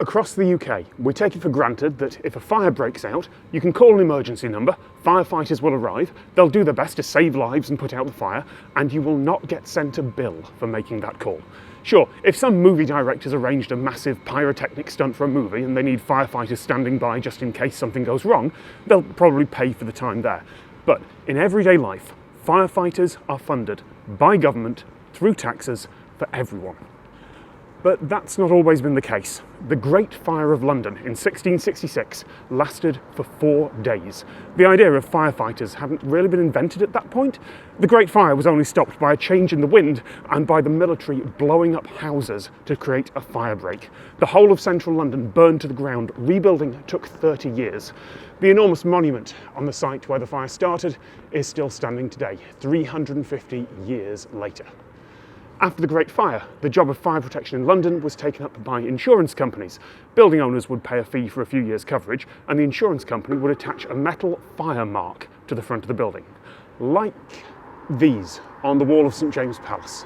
Across the UK, we take it for granted that if a fire breaks out, you can call an emergency number, firefighters will arrive, they'll do their best to save lives and put out the fire, and you will not get sent a bill for making that call. Sure, if some movie director's arranged a massive pyrotechnic stunt for a movie and they need firefighters standing by just in case something goes wrong, they'll probably pay for the time there. But in everyday life, firefighters are funded by government through taxes for everyone. But that's not always been the case. The Great Fire of London in 1666 lasted for 4 days. The idea of firefighters hadn't really been invented at that point. The Great Fire was only stopped by a change in the wind and by the military blowing up houses to create a fire break. The whole of central London burned to the ground. Rebuilding took 30 years. The enormous monument on the site where the fire started is still standing today, 350 years later. After the Great Fire, the job of fire protection in London was taken up by insurance companies. Building owners would pay a fee for a few years' coverage, and the insurance company would attach a metal fire mark to the front of the building, like these on the wall of St James's Palace.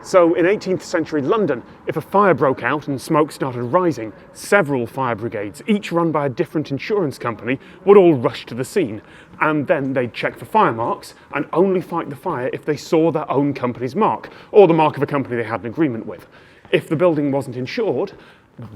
So in 18th century London, if a fire broke out and smoke started rising, several fire brigades, each run by a different insurance company, would all rush to the scene. And then they'd check for fire marks and only fight the fire if they saw their own company's mark, or the mark of a company they had an agreement with. If the building wasn't insured,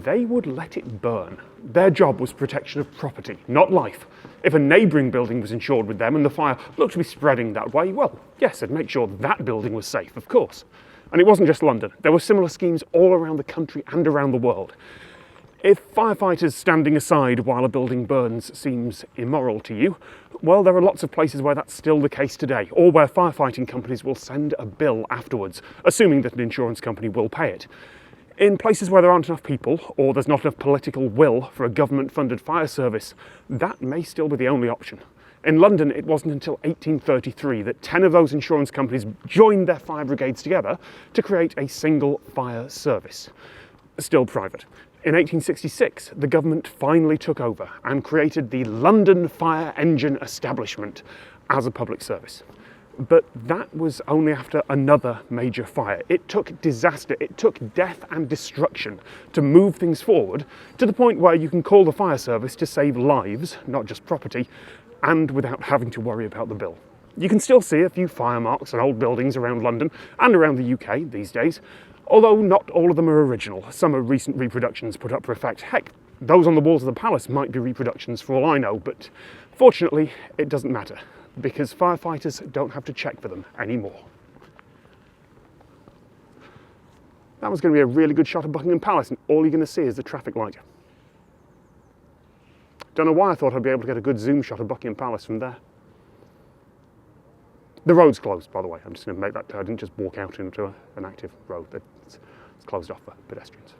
they would let it burn. Their job was protection of property, not life. If a neighbouring building was insured with them and the fire looked to be spreading that way, well, yes, they'd make sure that building was safe, of course. And it wasn't just London. There were similar schemes all around the country and around the world. If firefighters standing aside while a building burns seems immoral to you, well, there are lots of places where that's still the case today, or where firefighting companies will send a bill afterwards, assuming that an insurance company will pay it. In places where there aren't enough people, or there's not enough political will for a government-funded fire service, that may still be the only option. In London, it wasn't until 1833 that 10 of those insurance companies joined their fire brigades together to create a single fire service, still private. In 1866, the government finally took over and created the London Fire Engine Establishment as a public service. But that was only after another major fire. It took disaster, it took death and destruction to move things forward to the point where you can call the fire service to save lives, not just property, and without having to worry about the bill. You can still see a few fire marks on old buildings around London and around the UK these days, although not all of them are original. Some are recent reproductions put up for effect. Heck, those on the walls of the palace might be reproductions for all I know, but fortunately it doesn't matter, because firefighters don't have to check for them anymore. That was going to be a really good shot of Buckingham Palace, and all you're going to see is the traffic light. Don't know why I thought I'd be able to get a good zoom shot of Buckingham Palace from there. The road's closed, by the way. I'm just going to make that clear. I didn't just walk out into an active road. It's closed off for pedestrians.